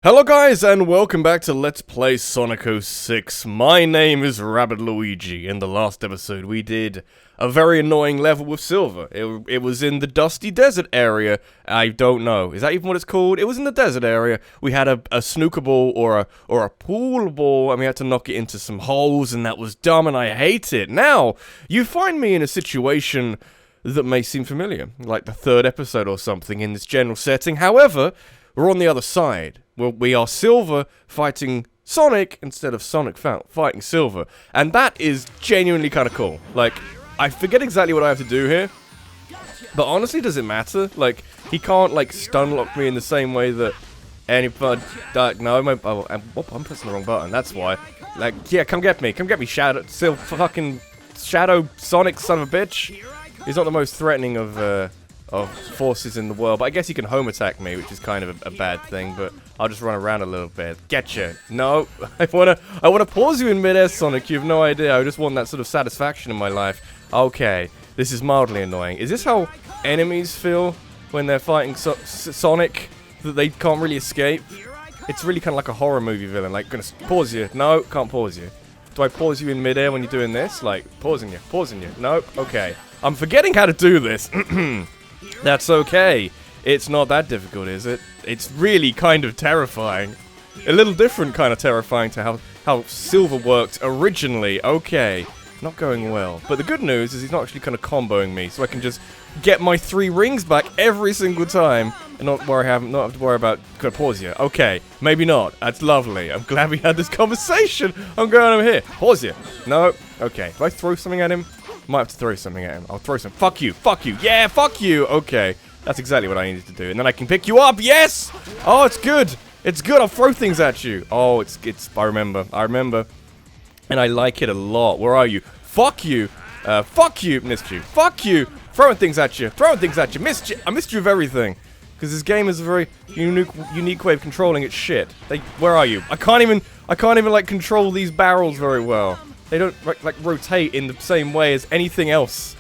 Hello guys, and welcome back to Let's Play Sonic 06. My name is Rabbit Luigi. In the last episode, we did a very annoying level with Silver. It was in the Dusty Desert area. I don't know. Is that even what it's called? It was in the desert area. We had a snooker ball or a pool ball, and we had to knock it into some holes, and that was dumb, and I hate it. Now, you find me in a situation that may seem familiar, like the third episode or something in this general setting. However, we're on the other side. Well, we are Silver fighting Sonic instead of Sonic fighting Silver. And that is genuinely kind of cool. Like, I forget exactly what I have to do here. But honestly, does it matter? Like, he can't, like, stun lock me in the same way that anybody... no, I'm pressing the wrong button, that's why. Like, yeah, come get me, Shadow... fucking Shadow Sonic, son of a bitch. He's not the most threatening of forces in the world, but I guess he can home attack me, which is kind of a bad thing, but I'll just run around a little bit. Getcha. No, I wanna pause you in midair, Sonic, you have no idea. I just want that sort of satisfaction in my life. Okay, this is mildly annoying. Is this how enemies feel when they're fighting Sonic, that they can't really escape? It's really kind of like a horror movie villain, like, gonna pause you. No, can't pause you. Do I pause you in midair when you're doing this? Like, pausing you. No, okay. I'm forgetting how to do this. That's okay. It's not that difficult, is it? It's really kind of terrifying. A little different kind of terrifying to how Silver worked originally. Okay. Not going well. But the good news is he's not actually kind of comboing me, so I can just get my 3 rings back every single time and not have to worry about... Could I pause you? Okay. Maybe not. That's lovely. I'm glad we had this conversation. I'm going over here. Pause you. No. Okay. Do I throw something at him? Might have to throw something at him. I'll throw some. Fuck you. Yeah, fuck you. Okay. That's exactly what I needed to do. And then I can pick you up. Yes! Oh, it's good. It's good. I'll throw things at you. Oh, it's I remember. And I like it a lot. Where are you? Fuck you. Fuck you. Missed you. Fuck you. Throwing things at you. Missed you. I missed you of everything. Because this game is a very unique way of controlling its shit. Where are you? I can't even like control these barrels very well. They don't like rotate in the same way as anything else.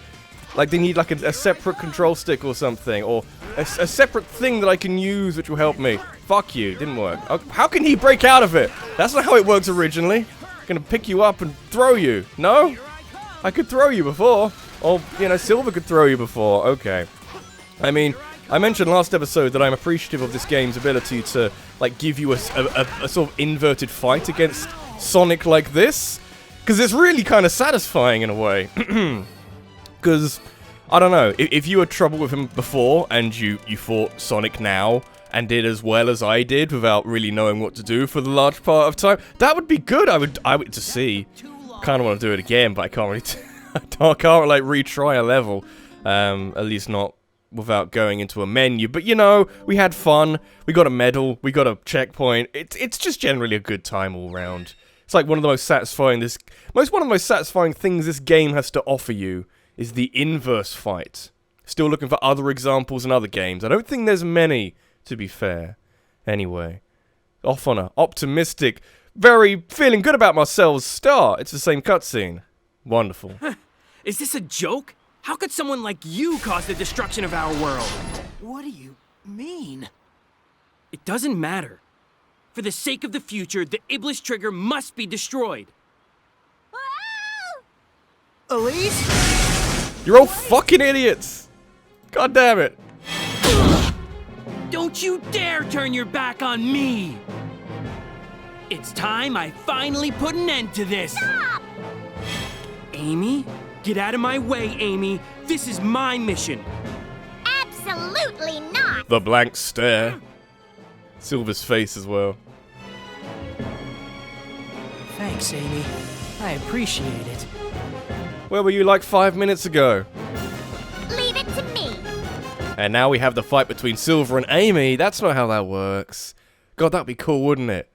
Like they need like a separate control stick or something, or a separate thing that I can use which will help me. Fuck you, didn't work. Oh, how can he break out of it? That's not how it works originally. I'm gonna pick you up and throw you. No? I could throw you before. Or, you know, Silver could throw you before. Okay. I mean, I mentioned last episode that I'm appreciative of this game's ability to, like, give you a sort of inverted fight against Sonic like this. Because it's really kind of satisfying in a way. Because, I don't know, if you had trouble with him before and you fought Sonic now and did as well as I did without really knowing what to do for the large part of time, that would be good. I would to see. Kind of want to do it again, but I can't really, I can't like retry a level. At least not without going into a menu. But you know, we had fun. We got a medal. We got a checkpoint. It's just generally a good time all round. It's like one of the most satisfying things this game has to offer you is the inverse fight. Still looking for other examples in other games. I don't think there's many, to be fair. Anyway, off on a optimistic, very feeling good about myself start. It's the same cutscene. Wonderful. Is this a joke? How could someone like you cause the destruction of our world? What do you mean? It doesn't matter. For the sake of the future, the Iblis trigger must be destroyed. Elise? You're all fucking idiots! God damn it. Don't you dare turn your back on me! It's time I finally put an end to this! Stop! Amy? Get out of my way, Amy! This is my mission! Absolutely not! The blank stare. Silver's face as well. Thanks, Amy. I appreciate it. Where were you like 5 minutes ago? Leave it to me! And now we have the fight between Silver and Amy. That's not how that works. God, that'd be cool, wouldn't it?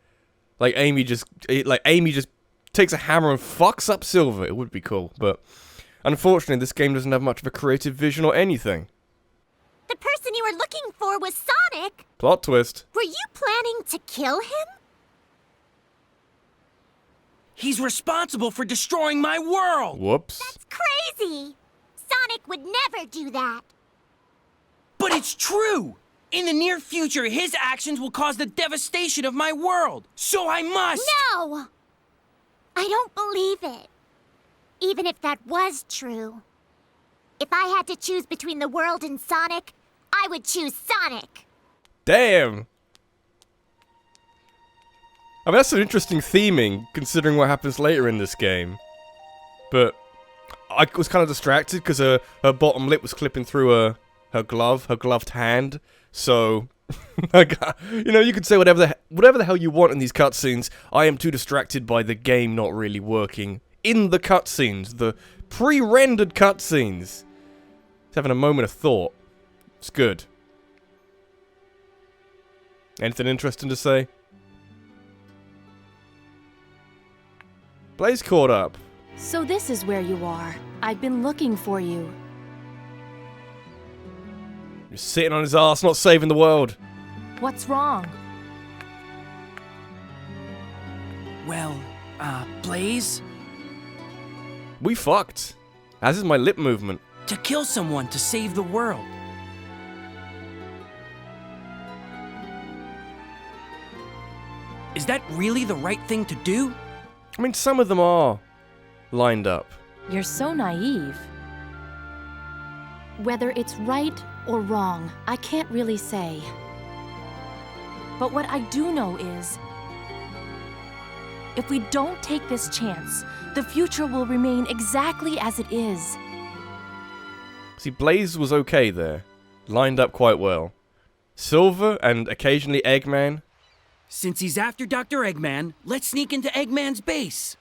Like Amy just takes a hammer and fucks up Silver. It would be cool, but unfortunately this game doesn't have much of a creative vision or anything. The person you were looking for was Sonic! Plot twist. Were you planning to kill him? He's responsible for destroying my world! Whoops. That's crazy! Sonic would never do that! But it's true! In the near future, his actions will cause the devastation of my world. So I must... No! I don't believe it. Even if that was true. If I had to choose between the world and Sonic, I would choose Sonic. Damn! I mean, that's an interesting theming, considering what happens later in this game. But I was kind of distracted because her bottom lip was clipping through her gloved hand. So, you know, you could say whatever the hell you want in these cutscenes. I am too distracted by the game not really working in the cutscenes, the pre-rendered cutscenes. Just having a moment of thought. It's good. Anything interesting to say? Blaze caught up. So this is where you are. I've been looking for you. You're sitting on his ass, not saving the world. What's wrong? Well, Blaze? We fucked. As is my lip movement. To kill someone to save the world. Is that really the right thing to do? I mean, some of them are lined up. You're so naive. Whether it's right or wrong, I can't really say. But what I do know is, if we don't take this chance, the future will remain exactly as it is. See, Blaze was okay there. Lined up quite well. Silver and occasionally Eggman. Since he's after Dr. Eggman, let's sneak into Eggman's base.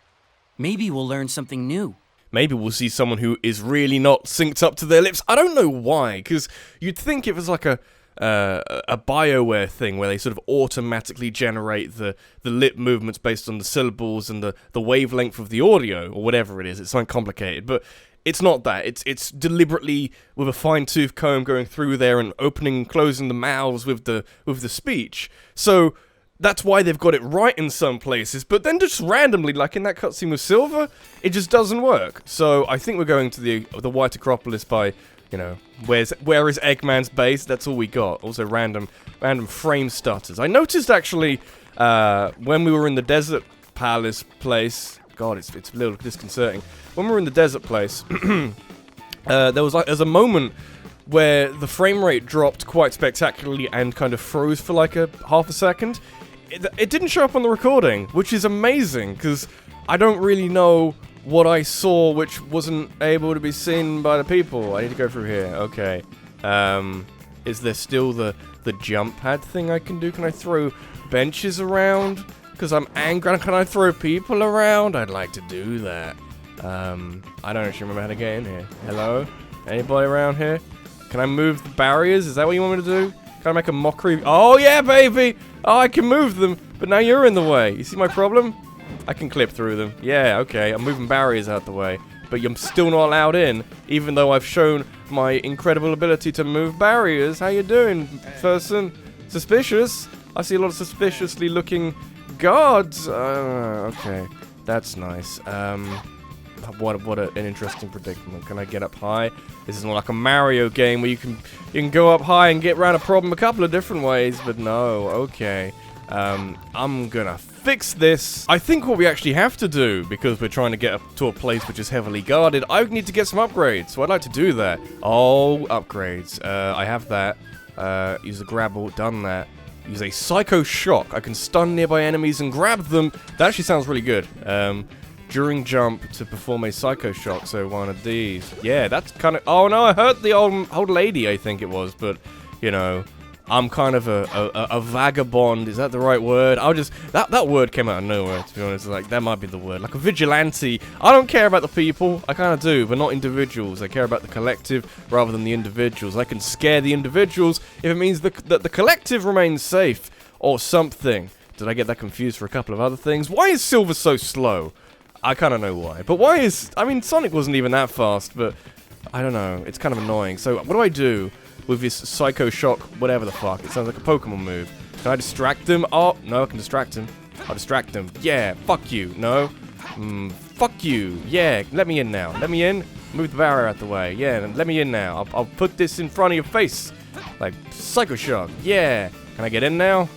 Maybe we'll learn something new. Maybe we'll see someone who is really not synced up to their lips. I don't know why, because you'd think it was like a BioWare thing where they sort of automatically generate the lip movements based on the syllables and the wavelength of the audio, or whatever it is. It's something complicated, but it's not that. It's deliberately with a fine-tooth comb going through there and opening and closing the mouths with the speech. So that's why they've got it right in some places, but then just randomly, like in that cutscene with Silver, it just doesn't work. So I think we're going to the White Acropolis by, you know, where is Eggman's base? That's all we got. Also random frame stutters. I noticed actually when we were in the Desert Palace place. God, it's a little disconcerting. When we were in the desert place, there's a moment where the frame rate dropped quite spectacularly and kind of froze for like half a second. It didn't show up on the recording, which is amazing, because I don't really know what I saw which wasn't able to be seen by the people. I need to go through here. Okay. Is there still the jump pad thing I can do? Can I throw benches around? Because I'm angry. Can I throw people around? I'd like to do that. I don't actually remember how to get in here. Hello? Anybody around here? Can I move the barriers? Is that what you want me to do? Can I make a mockery? Oh, yeah, baby! Oh, I can move them, but now you're in the way. You see my problem? I can clip through them. Yeah, okay, I'm moving barriers out the way. But I'm still not allowed in, even though I've shown my incredible ability to move barriers. How you doing, person? Suspicious? I see a lot of suspiciously looking guards. Okay, that's nice. What an interesting predicament. Can I get up high? This is not like a Mario game where you can go up high and get around a problem a couple of different ways, but no, okay. I'm gonna fix this. I think what we actually have to do, because we're trying to get up to a place which is heavily guarded, I need to get some upgrades, so I'd like to do that. Oh, upgrades. I have that. Use the grabble, done that. Use a Psycho Shock. I can stun nearby enemies and grab them. That actually sounds really good. During jump to perform a Psycho Shock, so one of these. Yeah, that's kind of... Oh no, I hurt the old lady, I think it was, but, you know, I'm kind of a vagabond. Is that the right word? I'll just... That word came out of nowhere, to be honest. Like, that might be the word. Like a vigilante. I don't care about the people. I kind of do, but not individuals. I care about the collective rather than the individuals. I can scare the individuals if it means that the collective remains safe or something. Did I get that confused for a couple of other things? Why is Silver so slow? I kind of know why. But why is... I mean, Sonic wasn't even that fast, but... I don't know. It's kind of annoying. So, what do I do with this Psycho Shock, whatever the fuck? It sounds like a Pokemon move. Can I distract him? Oh, no, I can distract him. I'll distract him. Yeah, fuck you. No. Fuck you. Yeah, let me in now. Let me in. Move the barrier out the way. Yeah, let me in now. I'll put this in front of your face. Like, Psycho Shock, yeah. Can I get in now?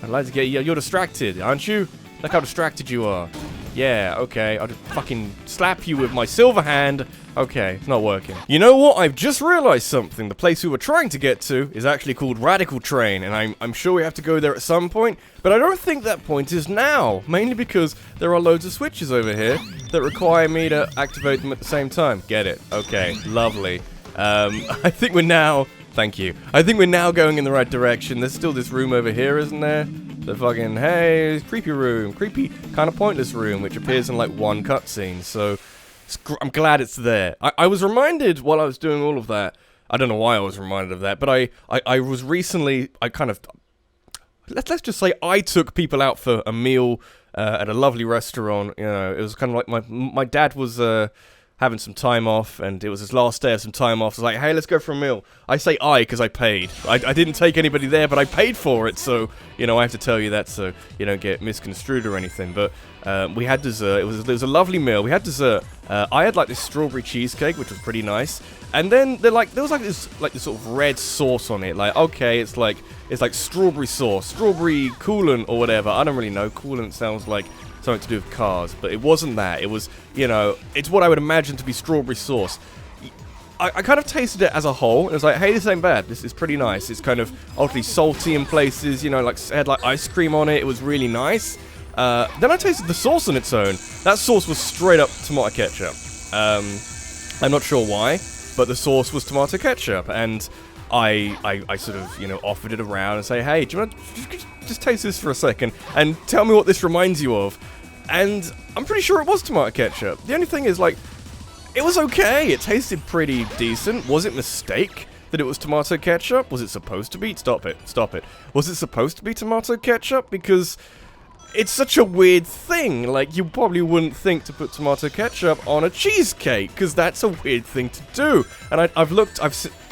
I'd like to get you. You're distracted, aren't you? Look how distracted you are. Yeah, okay. I'll just fucking slap you with my silver hand. Okay, it's not working. You know what? I've just realized something. The place we were trying to get to is actually called Radical Train, and I'm sure we have to go there at some point, but I don't think that point is now. Mainly because there are loads of switches over here that require me to activate them at the same time. Get it? Okay, lovely. I think we're now... Thank you. I think we're now going in the right direction. There's still this room over here, isn't there? The fucking, hey, creepy room. Creepy, kind of pointless room, which appears in like one cutscene. So, I'm glad it's there. I was reminded while I was doing all of that. I don't know why I was reminded of that, but I was recently, let's just say I took people out for a meal at a lovely restaurant. You know, it was kind of like my dad was... having some time off, and it was his last day of some time off. I was like, hey, let's go for a meal. I say I, because I paid. I didn't take anybody there, but I paid for it, so, you know, I have to tell you that so you don't get misconstrued or anything. But we had dessert. It was a lovely meal. We had dessert. I had, like, this strawberry cheesecake, which was pretty nice. And then, there was, like, this sort of red sauce on it. Like, okay, it's like strawberry sauce, strawberry coolant or whatever. I don't really know. Coolant sounds like something to do with cars, but it wasn't that. It was, you know, it's what I would imagine to be strawberry sauce. I kind of tasted it as a whole, and it was like, hey, this ain't bad. This is pretty nice. It's kind of oddly salty in places, you know, like, it had like ice cream on it. It was really nice. Then I tasted the sauce on its own. That sauce was straight up tomato ketchup. I'm not sure why, but the sauce was tomato ketchup, and I sort of, you know, offered it around and say, hey, do you want to just taste this for a second and tell me what this reminds you of? And I'm pretty sure it was tomato ketchup. The only thing is, like, it was okay. It tasted pretty decent. Was it a mistake that it was tomato ketchup? Was it supposed to be? Stop it. Stop it. Was it supposed to be tomato ketchup? Because it's such a weird thing. Like, you probably wouldn't think to put tomato ketchup on a cheesecake, because that's a weird thing to do. And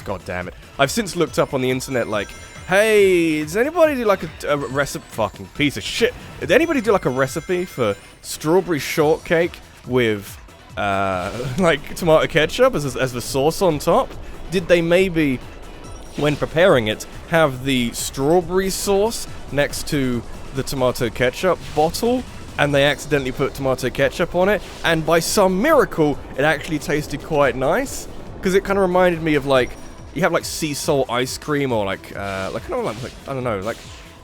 God damn it. I've since looked up on the internet, like, hey, does anybody do like a recipe? Fucking piece of shit. Did anybody do like a recipe for strawberry shortcake with, like, tomato ketchup as the sauce on top? Did they maybe, when preparing it, have the strawberry sauce next to the tomato ketchup bottle, and they accidentally put tomato ketchup on it, and by some miracle, it actually tasted quite nice? Because it kind of reminded me of, like, you have like sea salt ice cream, or like I don't know, like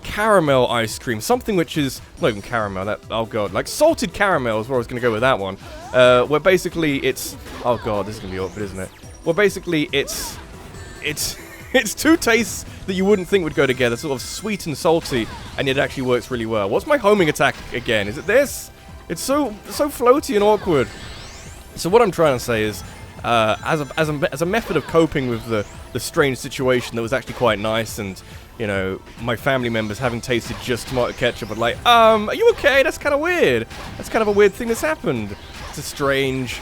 caramel ice cream, something which is not even caramel. Oh god, like salted caramel is where I was gonna go with that one. Where basically it's, oh god, this is gonna be awkward, isn't it? Well, basically it's two tastes that you wouldn't think would go together, sort of sweet and salty, and it actually works really well. What's my homing attack again? Is it this? It's so floaty and awkward. So what I'm trying to say is, as a method of coping with the strange situation that was actually quite nice, and, you know, my family members having tasted just tomato ketchup were like, are you okay? That's kind of weird. That's kind of a weird thing that's happened. It's a strange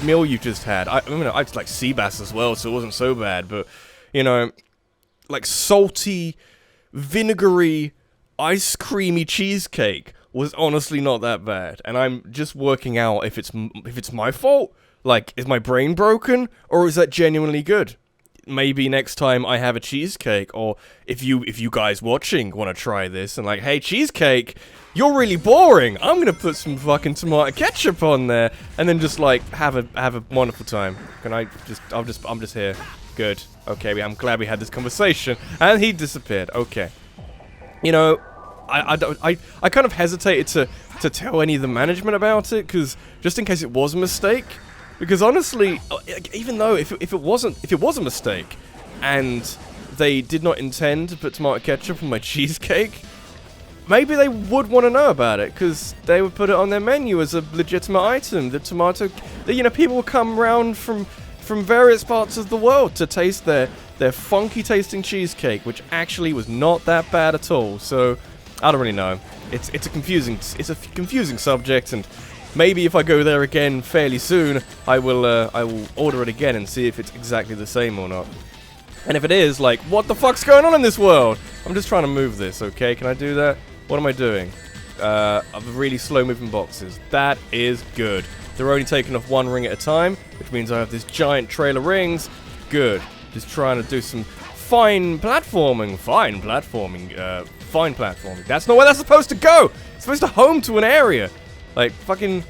meal you just had. I mean, I just like sea bass as well, so it wasn't so bad, but, you know, like salty, vinegary, ice creamy cheesecake was honestly not that bad, and I'm just working out if it's my fault. Like, is my brain broken, or is that genuinely good? Maybe next time I have a cheesecake, or if you guys watching want to try this and like, hey, cheesecake, you're really boring. I'm gonna put some fucking tomato ketchup on there, and then just like have a wonderful time. I'm just here. Good. Okay, I'm glad we had this conversation, and he disappeared. Okay. You know, I kind of hesitated to tell any of the management about it, because just in case it was a mistake. Because honestly, even though if it was a mistake, and they did not intend to put tomato ketchup on my cheesecake, maybe they would want to know about it, because they would put it on their menu as a legitimate item. The tomato, you know, people will come around from various parts of the world to taste their funky tasting cheesecake, which actually was not that bad at all. So I don't really know. It's a confusing subject, and maybe if I go there again fairly soon, I will order it again and see if it's exactly the same or not. And if it is, like, what the fuck's going on in this world? I'm just trying to move this, okay? Can I do that? What am I doing? Of really slow moving boxes. That is good. They're only taking off one ring at a time, which means I have this giant trail of rings. Good. Just trying to do some fine platforming. Fine platforming. Fine platforming. That's not where that's supposed to go. It's supposed to home to an area. Like, fucking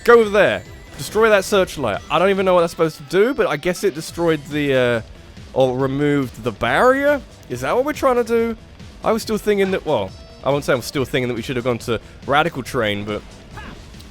go over there. Destroy that searchlight. I don't even know what that's supposed to do, but I guess it destroyed the, or removed the barrier? Is that what we're trying to do? I was still thinking that, well, I won't say I was still thinking that we should have gone to Radical Train, but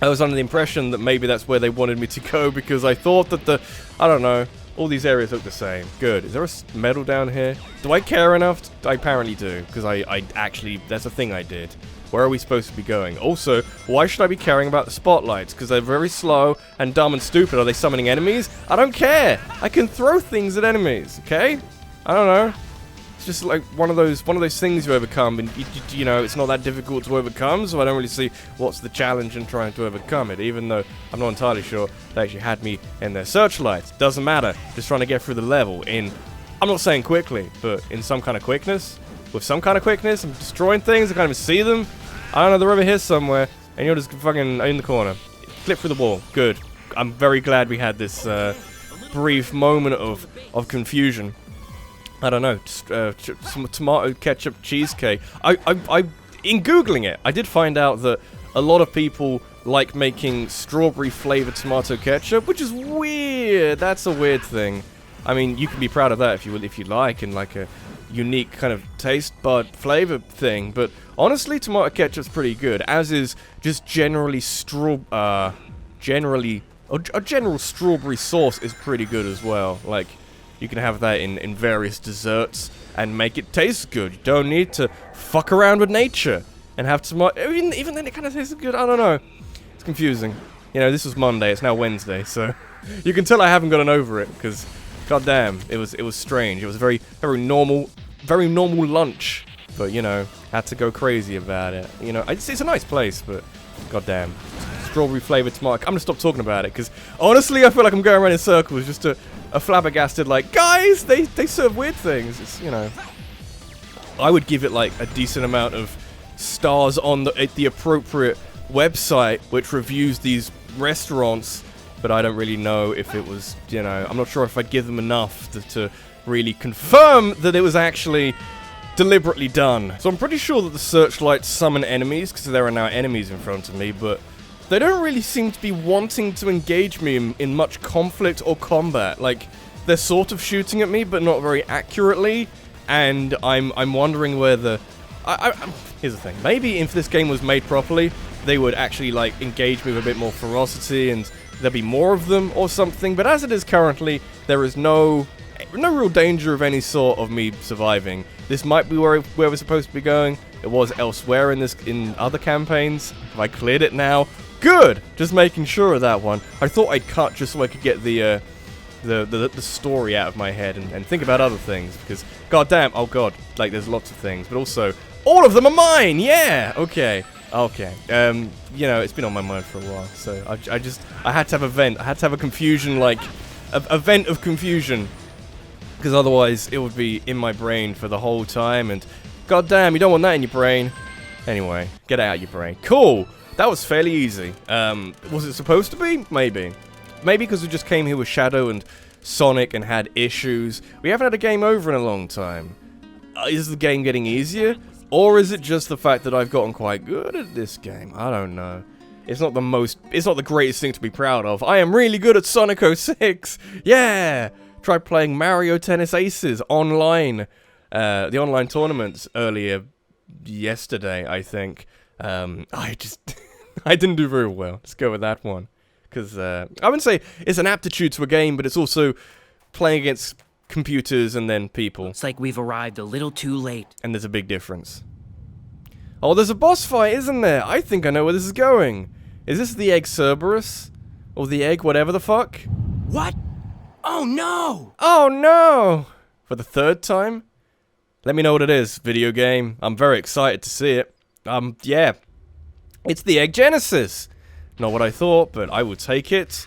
I was under the impression that maybe that's where they wanted me to go, because I thought that I don't know, all these areas look the same. Good. Is there a medal down here? Do I care enough? I apparently do, because I actually, that's a thing I did. Where are we supposed to be going? Also, why should I be caring about the spotlights? Because they're very slow and dumb and stupid. Are they summoning enemies? I don't care. I can throw things at enemies, okay? I don't know. It's just like one of those things you overcome, and you know, it's not that difficult to overcome, so I don't really see what's the challenge in trying to overcome it, even though I'm not entirely sure they actually had me in their searchlights. Doesn't matter. Just trying to get through the level in, I'm not saying quickly, but in some kind of quickness. With some kind of quickness, I'm destroying things, I can't even see them. I don't know, they're over here somewhere, and you're just fucking in the corner. Flip through the wall. Good. I'm very glad we had this brief moment of confusion. I don't know, some tomato ketchup cheesecake. In Googling it, I did find out that a lot of people like making strawberry flavored tomato ketchup, which is weird. That's a weird thing. I mean, you can be proud of that if you like, and like a unique kind of taste bud flavor thing. But honestly, tomato ketchup's pretty good, as is just generally a general strawberry sauce is pretty good as well. Like, you can have that in various desserts and make it taste good. You don't need to fuck around with nature and have tomato. Even then, it kind of tastes good. I don't know. It's confusing. You know, this was Monday. It's now Wednesday, so you can tell I haven't gotten over it, because, goddamn, it was strange. It was a very normal lunch, but you know, had to go crazy about it. You know, it's a nice place, but goddamn, strawberry flavored tomato. I'm gonna stop talking about it, because honestly, I feel like I'm going around in circles, just a flabbergasted, like, guys, they serve weird things. It's, you know, I would give it like a decent amount of stars on the appropriate website which reviews these restaurants, but I don't really know if it was, you know, I'm not sure if I'd give them enough to really confirm that it was actually deliberately done. So I'm pretty sure that the searchlights summon enemies, because there are now enemies in front of me, but they don't really seem to be wanting to engage me in much conflict or combat. Like, they're sort of shooting at me, but not very accurately, and I'm wondering whether... here's the thing. Maybe if this game was made properly, they would actually, like, engage me with a bit more ferocity, and there'd be more of them or something, but as it is currently, there is no real danger of any sort of me surviving. This might be where we're supposed to be going. It was elsewhere in other campaigns. Have I cleared it now? Good! Just making sure of that one. I thought I'd cut just so I could get the story out of my head and think about other things, because goddamn, oh god, like there's lots of things, but also all of them are mine. Yeah. Okay. You know, it's been on my mind for a while, so I had to have a vent. I had to have a confusion, like a vent of confusion, because otherwise it would be in my brain for the whole time, and goddamn, you don't want that in your brain. Anyway, get it out of your brain. Cool. That was fairly easy. Was it supposed to be? Maybe. Maybe because we just came here with Shadow and Sonic and had issues. We haven't had a game over in a long time. Is the game getting easier? Or is it just the fact that I've gotten quite good at this game? I don't know. It's not the greatest thing to be proud of. I am really good at Sonic 06. Yeah! Tried playing Mario Tennis Aces online. The online tournaments earlier yesterday, I think. I didn't do very well. Let's go with that one. Because, I wouldn't say it's an aptitude to a game, but it's also playing against computers and then people. It's like we've arrived a little too late. And there's a big difference. Oh, there's a boss fight, isn't there? I think I know where this is going. Is this the Egg-Cerberus? Or the egg, whatever the fuck? What? Oh no! Oh no! For the third time? Let me know what it is, video game. I'm very excited to see it. Yeah. It's the Egg Genesis. Not what I thought, but I will take it.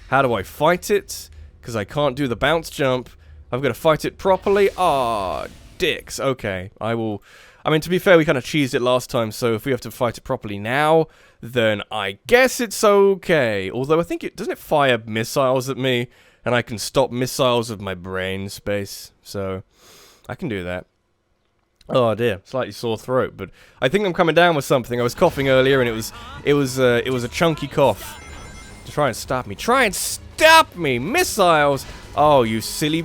How do I fight it? Because I can't do the bounce jump. I've got to fight it properly. Ah, dicks. Okay, I will... I mean, to be fair, we kind of cheesed it last time, so if we have to fight it properly now, then I guess it's okay. Although I think doesn't it fire missiles at me? And I can stop missiles with my brain space, so... I can do that. Oh dear, slightly sore throat, but I think I'm coming down with something. I was coughing earlier, and it was a chunky cough. To try and stop me. Try and stop me! Missiles! Oh, you silly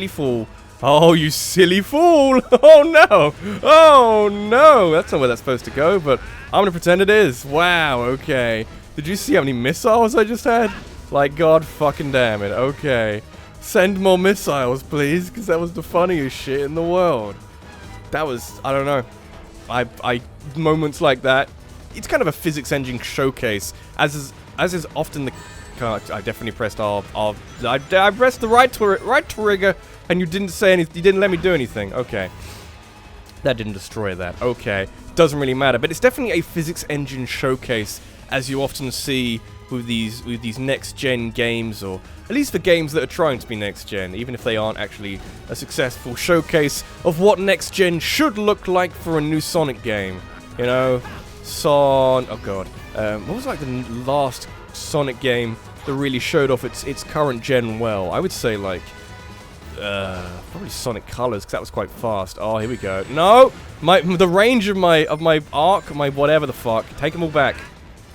fool. Oh, you silly fool! Oh no! Oh no! That's not where that's supposed to go, but I'm gonna pretend it is. Wow, okay. Did you see how many missiles I just had? Like, god fucking damn it. Okay. Send more missiles, please, because that was the funniest shit in the world. That was, I don't know. Moments like that. It's kind of a physics engine showcase, as is often the. I definitely pressed I pressed the right trigger, and you didn't say anything. You didn't let me do anything. Okay. That didn't destroy that. Okay. Doesn't really matter, but it's definitely a physics engine showcase, as you often see with these next-gen games, or at least the games that are trying to be next-gen, even if they aren't actually a successful showcase of what next-gen should look like for a new Sonic game. You know, oh god, what was like the last Sonic game that really showed off its current gen well? I would say like probably Sonic Colors, because that was quite fast. Oh, here we go. No, the range of my arc, my whatever the fuck. Take them all back.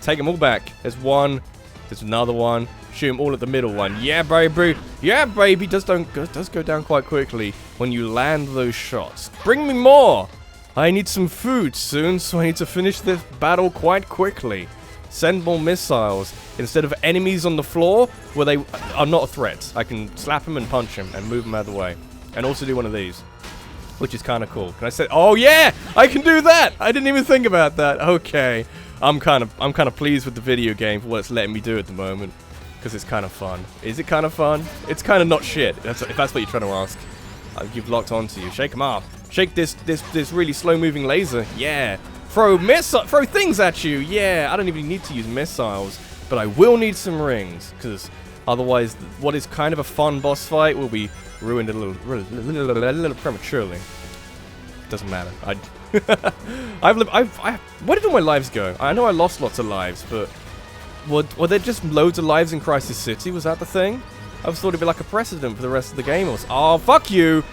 Take them all back. There's one. There's another one. Shoot them all at the middle one. Yeah, baby. Yeah, baby. Does go down quite quickly when you land those shots. Bring me more. I need some food soon, so I need to finish this battle quite quickly. Send more missiles instead of enemies on the floor where they are not a threat. I can slap them and punch them and move them out of the way, and also do one of these, which is kind of cool. Can I say? Oh yeah, I can do that. I didn't even think about that. Okay. I'm kind of pleased with the video game for what it's letting me do at the moment, because it's kind of fun. Is it kind of fun? It's kind of not shit. If that's what you're trying to ask. You've locked onto you. Shake them off. Shake this really slow-moving laser. Yeah. Throw things at you. Yeah. I don't even need to use missiles, but I will need some rings, because otherwise, what is kind of a fun boss fight will be ruined a little prematurely. Doesn't matter. Where did all my lives go? I know I lost lots of lives, but were there just loads of lives in Crisis City? Was that the thing? I thought it'd be like a precedent for the rest of the game. Oh, fuck you!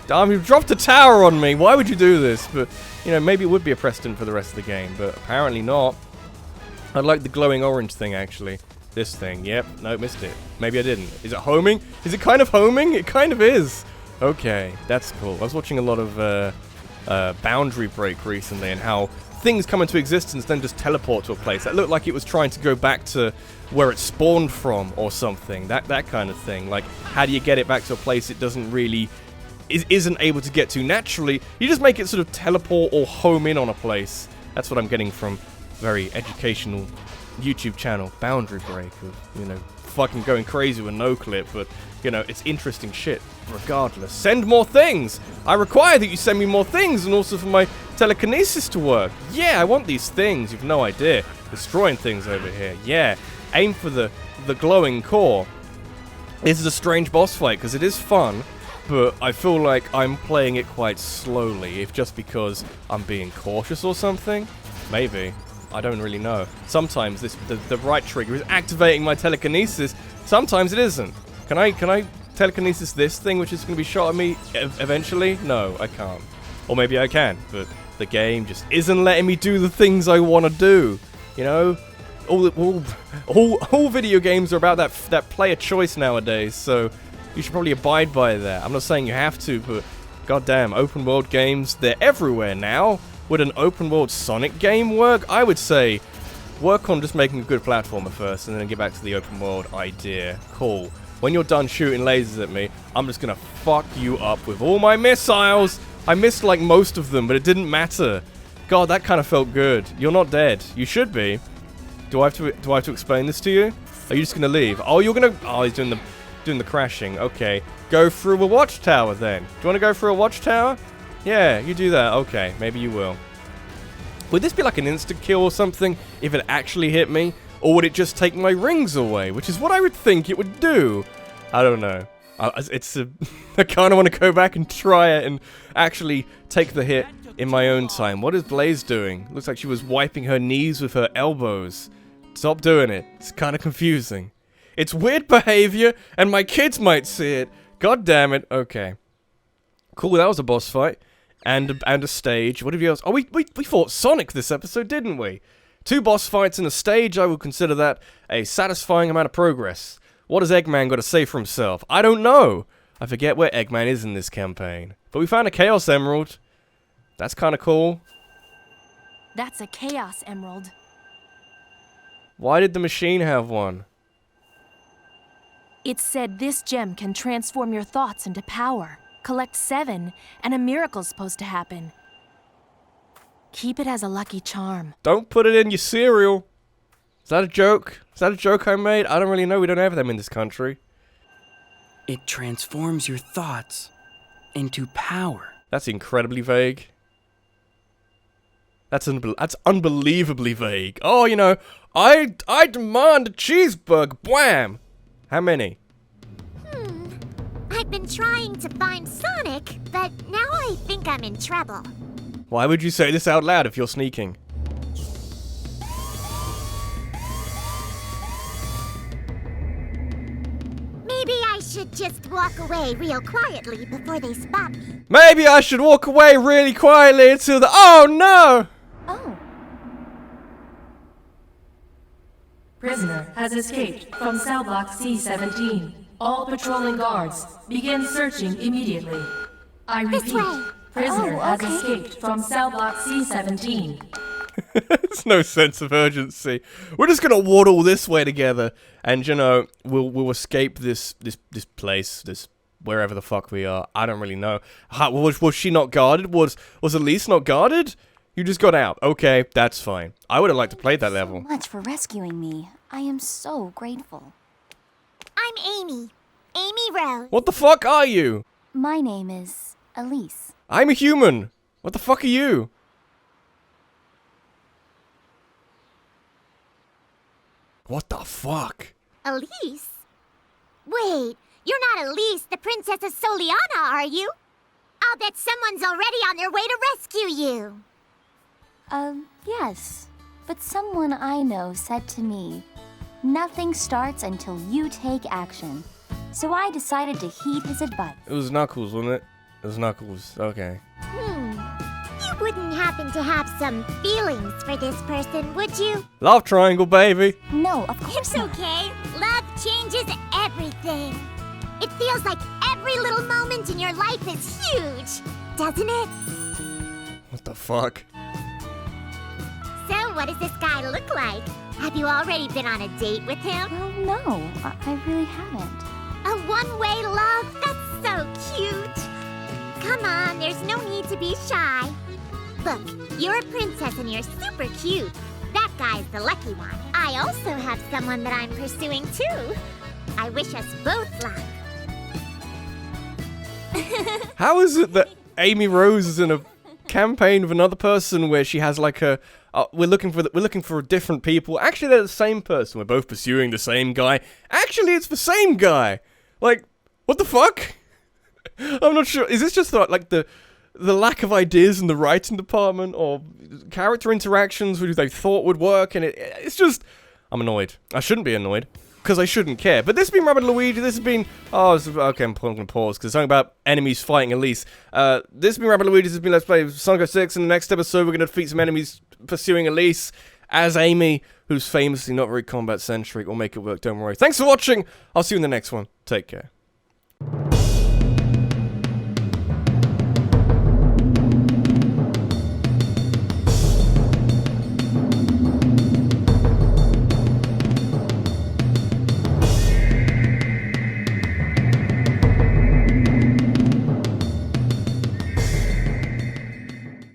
Damn, you've dropped a tower on me. Why would you do this? But, you know, maybe it would be a precedent for the rest of the game, but apparently not. I like the glowing orange thing, actually. This thing. Yep. No, missed it. Maybe I didn't. Is it homing? Is it kind of homing? It kind of is. Okay, that's cool. I was watching a lot of Boundary Break recently, and how things come into existence then just teleport to a place. That looked like it was trying to go back to where it spawned from or something. That kind of thing. Like, how do you get it back to a place it doesn't really isn't able to get to naturally? You just make it sort of teleport or home in on a place. That's what I'm getting from very educational YouTube channel Boundary Break, of, you know, fucking going crazy with no clip, but you know, it's interesting shit regardless. Send more things! I require that you send me more things, and also for my telekinesis to work. Yeah, I want these things. You've no idea. Destroying things over here. Yeah. Aim for the glowing core. This is a strange boss fight, because it is fun, but I feel like I'm playing it quite slowly, if just because I'm being cautious or something. Maybe. I don't really know. Sometimes the right trigger is activating my telekinesis. Sometimes it isn't. Can I telekinesis this thing, which is going to be shot at me eventually? No, I can't. Or maybe I can, but the game just isn't letting me do the things I want to do. You know, all video games are about that player choice nowadays. So you should probably abide by that. I'm not saying you have to, but goddamn, open world games, they're everywhere now. Would an open world Sonic game work? I would say work on just making a good platformer first, and then get back to the open world idea. Cool. When you're done shooting lasers at me, I'm just gonna fuck you up with all my missiles. I missed like most of them, but it didn't matter. God, that kind of felt good. You're not dead. You should be. Do I have to explain this to you? Are you just gonna leave? Oh, you're gonna. Oh, he's doing the crashing. Okay, go through a watchtower then. Do you want to go through a watchtower? Yeah, you do that. Okay, maybe you will. Would this be like an insta kill or something if it actually hit me? Or would it just take my rings away? Which is what I would think it would do. I don't know. I kind of want to go back and try it and actually take the hit in my own time. What is Blaze doing? Looks like she was wiping her knees with her elbows. Stop doing it. It's kind of confusing. It's weird behavior, and my kids might see it. God damn it. Okay. Cool, that was a boss fight. And a stage. What have you else? Oh, we fought Sonic this episode, didn't we? 2 boss fights and a stage. I would consider that a satisfying amount of progress. What has Eggman got to say for himself? I don't know. I forget where Eggman is in this campaign. But we found a Chaos Emerald. That's kind of cool. That's a Chaos Emerald. Why did the machine have one? It said this gem can transform your thoughts into power. Collect 7, and a miracle's supposed to happen. Keep it as a lucky charm. Don't put it in your cereal. Is that a joke? Is that a joke I made? I don't really know. We don't have them in this country. It transforms your thoughts into power. That's incredibly vague. That's unbelievably vague. Oh, you know, I demand a cheeseburger. Bwam! How many? I've been trying to find Sonic, but now I think I'm in trouble. Why would you say this out loud if you're sneaking? Maybe I should just walk away real quietly before they spot me. Maybe I should walk away really quietly until the— Oh no! Oh. Prisoner has escaped from cell block C-17. All patrolling guards, begin searching immediately. I repeat, way. prisoner has escaped from cell block C-17. There's no sense of urgency. We're just gonna waddle this way together, and you know, we'll escape this place, this wherever the fuck we are. I don't really know. Was she not guarded? Was Elise not guarded? You just got out. Okay, that's fine. I would have liked to play that level. So much for rescuing me. I am so grateful. I'm Amy. Amy Rose. What the fuck are you? My name is Elise. I'm a human. What the fuck are you? What the fuck? Elise? Wait, you're not Elise, the Princess of Soliana, are you? I'll bet someone's already on their way to rescue you. Yes. But someone I know said to me, nothing starts until you take action. So I decided to heed his advice. It was Knuckles, wasn't it? It was Knuckles. Okay. You wouldn't happen to have some feelings for this person, would you? Love triangle, baby. No, of course It's not. okay. Love changes everything. It feels like every little moment in your life is huge, doesn't it? What the fuck? So, what does this guy look like? Have you already been on a date with him? Well, no, I really haven't. A one-way love? That's so cute. Come on, there's no need to be shy. Look, you're a princess and you're super cute. That guy's the lucky one. I also have someone that I'm pursuing too. I wish us both luck. How is it that Amy Rose is in a campaign with another person where she has like a we're looking for different people. Actually, they're the same person. We're both pursuing the same guy. Actually, it's the same guy. Like, what the fuck? I'm not sure. Is this just like the lack of ideas in the writing department, or character interactions which they thought would work? And it's just, I'm annoyed. I shouldn't be annoyed, because I shouldn't care. But this has been Rabbit Luigi. This has been... okay, I'm going to pause, because it's something about enemies fighting Elise. This has been Rabbit Luigi. This has been Let's Play Sonic 06. In the next episode, we're going to defeat some enemies pursuing Elise as Amy, who's famously not very combat-centric. We'll make it work, don't worry. Thanks for watching. I'll see you in the next one. Take care.